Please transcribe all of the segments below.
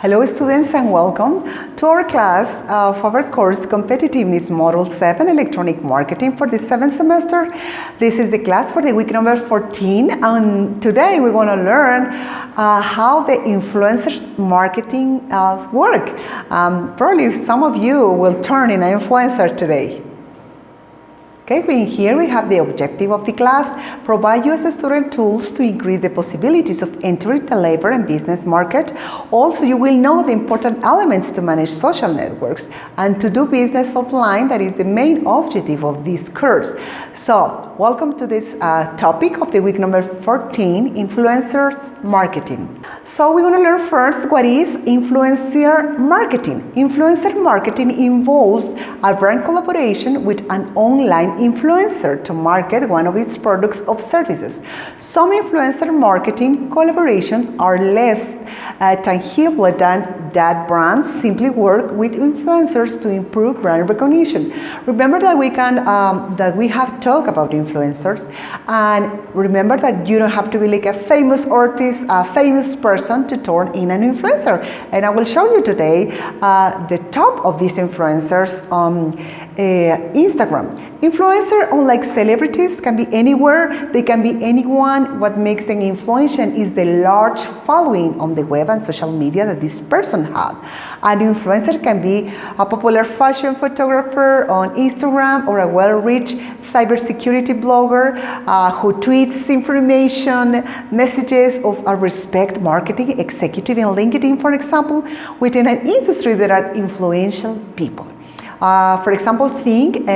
Hello students and welcome to our class of our course Competitiveness Module 7 Electronic Marketing for the 7th semester. This is the class for the week number 14 and today we're going to learn how the influencers marketing work. Probably some of you will turn in an influencer today. Okay, here we have the objective of the class, provide you as a student tools to increase the possibilities of entering the labor and business market. Also, you will know the important elements to manage social networks and to do business offline. That is the main objective of this course. So, welcome to this topic of the week number 14, influencers marketing. So, we're going to learn first what is influencer marketing. Influencer marketing involves a brand collaboration with an online influencer to market one of its products or services. Some influencer marketing collaborations are less tangible than that brands simply work with influencers to improve brand recognition. Remember that we have talked about influencers, and remember that you don't have to be like a famous artist, a famous person to turn in an influencer. And I will show you today the top of these influencers on Instagram. Influencer, unlike celebrities, can be anywhere, they can be anyone. What makes them influential is the large following on the web and social media that this person has. An influencer can be a popular fashion photographer on Instagram or a well-reached cybersecurity blogger who tweets information, messages of a respect marketing executive in LinkedIn, for example, within an industry that are influential people. For example, think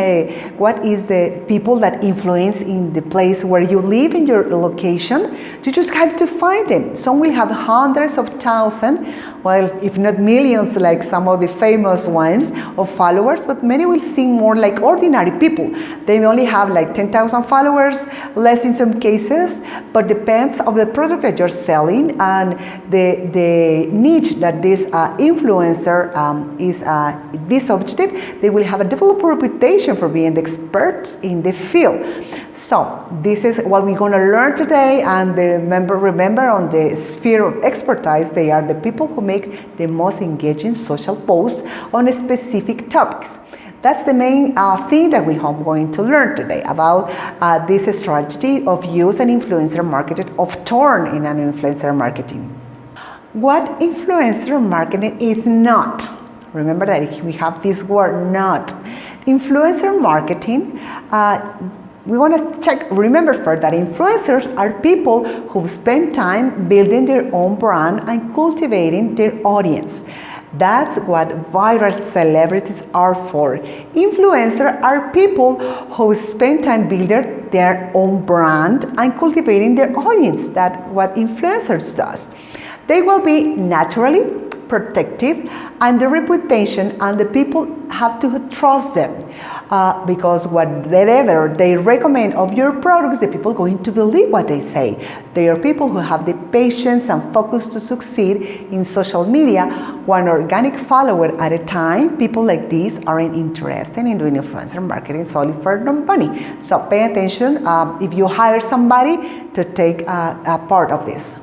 what is the people that influence in the place where you live, in your location. You just have to find them. Some will have hundreds of thousands, well, if not millions, like some of the famous ones of followers, but many will seem more like ordinary people. They only have like 10,000 followers, less in some cases, but depends on the product that you're selling and the niche that this influencer is this objective. They will have a developed reputation for being the experts in the field. So this is what we're going to learn today, and remember on the sphere of expertise, they are the people who make the most engaging social posts on specific topics. That's the main thing that we are going to learn today about this strategy of use and influencer marketing, of turn in an influencer marketing. What influencer marketing is not. Remember that we have this word not. Influencer marketing, we want to check, remember first that influencers are people who spend time building their own brand and cultivating their audience. That's what viral celebrities are for. Influencers are people who spend time building their own brand and cultivating their audience. That's what influencers does. They will be naturally protective and the reputation, and the people have to trust them because whatever they recommend of your products, the people are going to believe what they say. They are people who have the patience and focus to succeed in social media, one organic follower at a time. People like these aren't interested in doing influencer marketing solely for money. So pay attention if you hire somebody to take a part of this.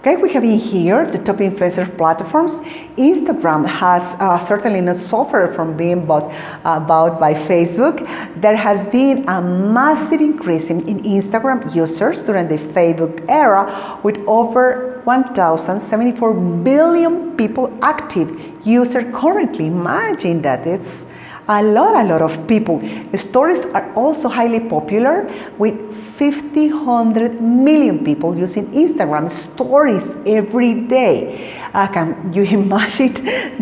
Okay, we have in here the top influencer platforms. Instagram has certainly not suffered from being bought by Facebook. There has been a massive increase in Instagram users during the Facebook era, with over 1,074 billion people active users currently. Imagine that, it's a lot of people. Stories are also highly popular, with 100 million people using Instagram stories every day. Can you imagine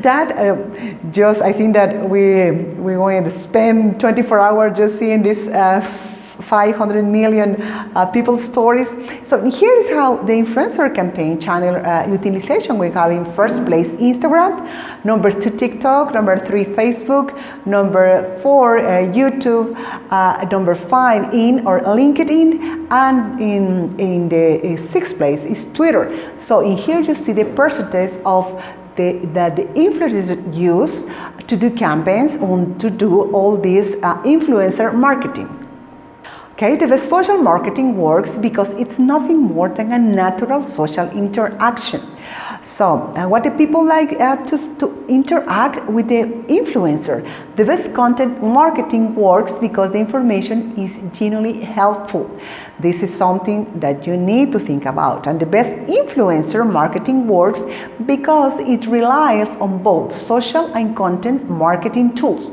that? I think that we're going to spend 24 hours just seeing this 500 million people's stories. So here is how the influencer campaign channel utilization we have in first place Instagram, number 2 TikTok, number 3 Facebook, number 4 YouTube, number 5 in or LinkedIn, and in the 6th place is Twitter. So in here you see the percentage of that the influencers use to do campaigns and to do all this influencer marketing. Okay, the social marketing works because it's nothing more than a natural social interaction. So, what do people like to interact with the influencer? The best content marketing works because the information is genuinely helpful. This is something that you need to think about. And the best influencer marketing works because it relies on both social and content marketing tools,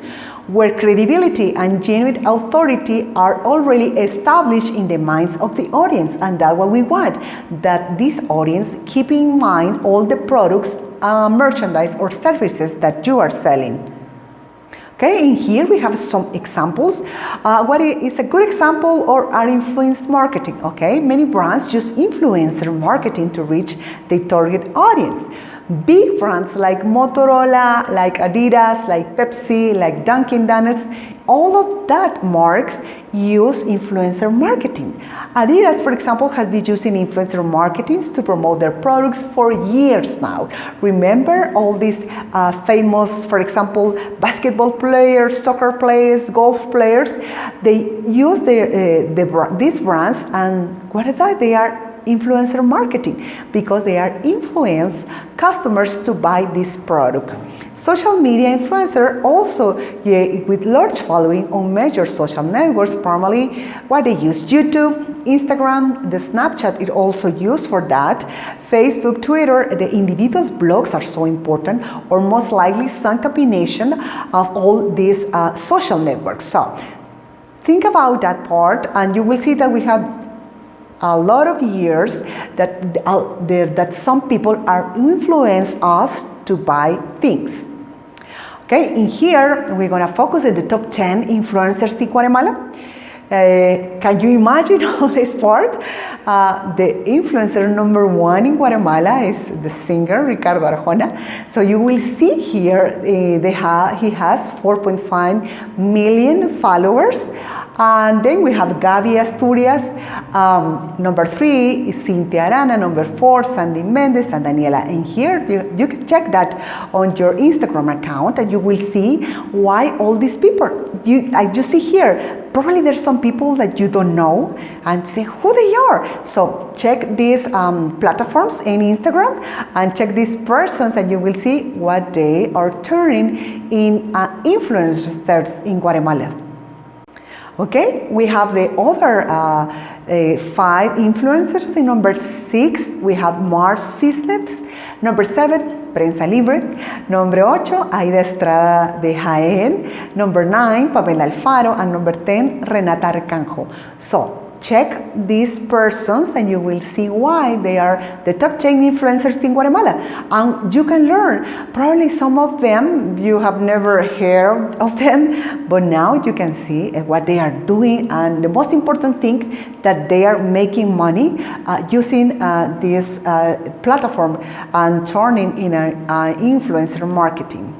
where credibility and genuine authority are already established in the minds of the audience. And that's what we want, that this audience keep in mind all the products, merchandise or services that you are selling. Okay, and here we have some examples. What is a good example or are influence marketing? Okay, many brands use influencer marketing to reach their target audience. Big brands like Modulo, like Adidas, like Pepsi, like Dunkin' Donuts, all of that marks use influencer marketing. Adidas, for example, has been using influencer marketing to promote their products for years now. Remember all these famous, for example, basketball players, soccer players, golf players, they use these brands, and what is that? They are influencer marketing because they are influence customers to buy this product. Social media influencer also with large following on major social networks, primarily what they use YouTube, Instagram, the Snapchat is also used for that, Facebook, Twitter. The individual blogs are so important, or most likely some combination of all these social networks. So think about that part and you will see that we have a lot of years that some people are influence us to buy things. Okay, in here we're gonna focus on the top 10 influencers in Guatemala. Can you imagine on this part? The influencer number 1 in Guatemala is the singer Ricardo Arjona. So you will see here he has 4.5 million followers. And then we have Gaby Asturias, number 3 is Cynthia Arana, number 4 Sandy Mendez and Daniela. And here you can check that on your Instagram account and you will see why all these people. As you see here, probably there's some people that you don't know and say who they are. So check these platforms in Instagram and check these persons and you will see what they are turning in influencers in Guatemala. Okay, we have the other 5 influencers. In number 6, we have Mars Fitness. Number 7, Prensa Libre. Number 8, Aida Estrada de Jaén. Number 9, Pamela Alfaro. And number 10, Renata Arcanjo. So check these persons and you will see why they are the top 10 influencers in Guatemala. And you can learn. Probably some of them you have never heard of them, but now you can see what they are doing, and the most important thing that they are making money using this platform and turning in influencer marketing.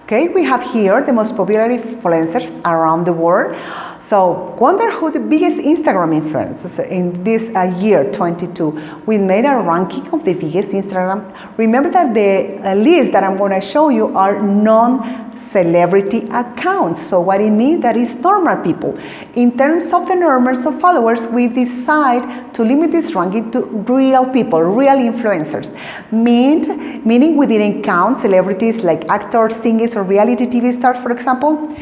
Okay, we have here the most popular influencers around the world. So, wonder who the biggest Instagram influencers in this year 22. We made a ranking of the biggest Instagram. Remember that the list that I'm going to show you are non-celebrity accounts. So what it means that is normal people. In terms of the numbers of followers, we decide to limit this ranking to real people, real influencers. Meaning we didn't count celebrities like actors, singers, or reality TV stars, for example.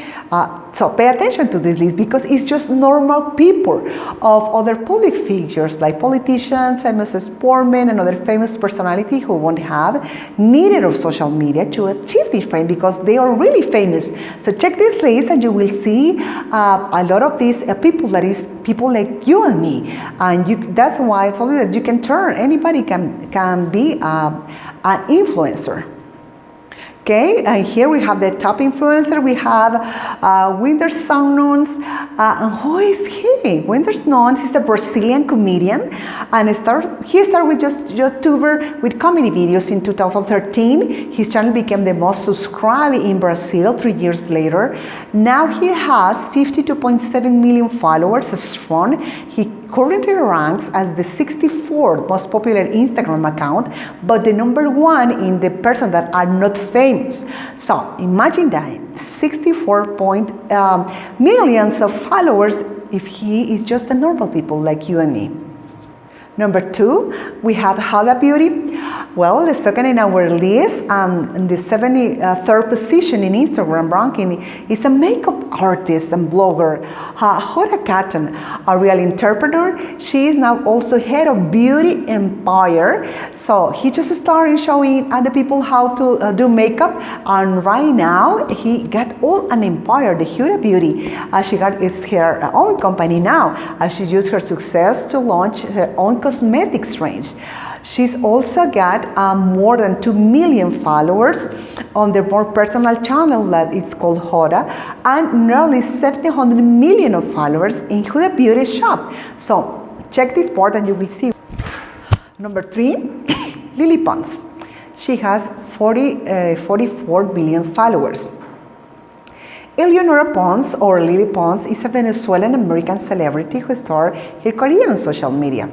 So pay attention to this list because it's just normal people of other public figures like politicians, famous sportsmen, and other famous personalities who won't have needed of social media to achieve this fame because they are really famous. So check this list and you will see a lot of these people that is people like you and me. And that's why I told you that you can turn, anybody can be an influencer. Okay, and here we have the top influencer. We have Whindersson Nunes. And who is he? Whindersson Nunes is a Brazilian comedian, and he started with just YouTuber with comedy videos in 2013. His channel became the most subscribed in Brazil 3 years later. Now he has 52.7 million followers strong. He currently ranks as the 64th most popular Instagram account, but the number 1 in the person that are not famous. So imagine that, 64 millions of followers if he is just a normal people like you and me. Number 2, we have Hala Beauty. Well, the second in our list, the 73rd position in Instagram ranking is a makeup artist and blogger, Hoda Katan, a real entrepreneur. She is now also head of Beauty Empire. So he just started showing other people how to do makeup, and right now he got all an empire, the Huda Beauty. She got her own company now, and she used her success to launch her own cosmetics range. She's also got more than 2 million followers on their more personal channel that is called Hoda, and nearly 700 million of followers in Huda Beauty shop. So check this part and you will see. Number 3, Lily Pons. She has 44 million followers. Eleonora Pons, or Lily Pons, is a Venezuelan-American celebrity who started her career on social media.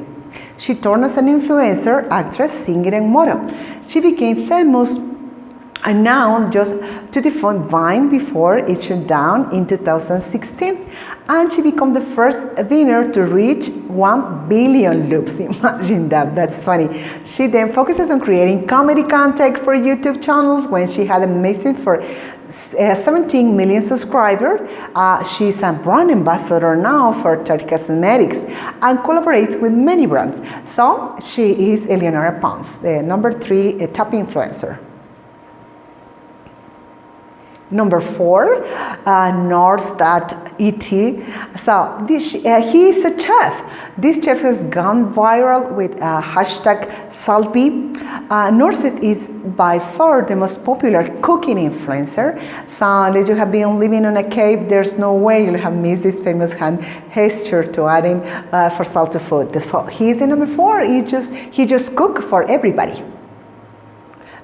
She turned as an influencer, actress, singer, and model. She became famous and now just to the defunct Vine before it shut down in 2016. And she became the first winner to reach 1 billion loops. Imagine that, that's funny. She then focuses on creating comedy content for YouTube channels when she had amazing for 17 million subscribers. She's a brand ambassador now for Tarte Cosmetics and collaborates with many brands. So she is Eleonora Pons, the number 3 top influencer. Number 4, North.et. So he is a chef. This chef has gone viral with hashtag Salpi. Norset is by far the most popular cooking influencer. So unless you have been living in a cave, there's no way you'll have missed this famous hand gesture to adding for salty food. So he's the number 4. He just cook for everybody.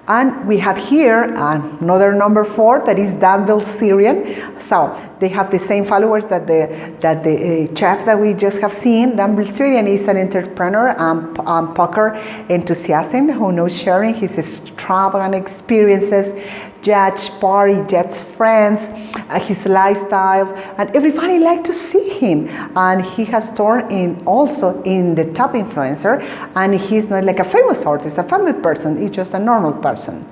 And we have here another number 4, that is Danville Syrian. So they have the same followers that the chef that we just have seen. Danville Syrian is an entrepreneur and poker enthusiast who knows sharing his extravagant experiences, judge party, judge friends, his lifestyle, and everybody like to see him. And he has turned also in the top influencer, and he's not like a famous artist, a famous person, he's just a normal person.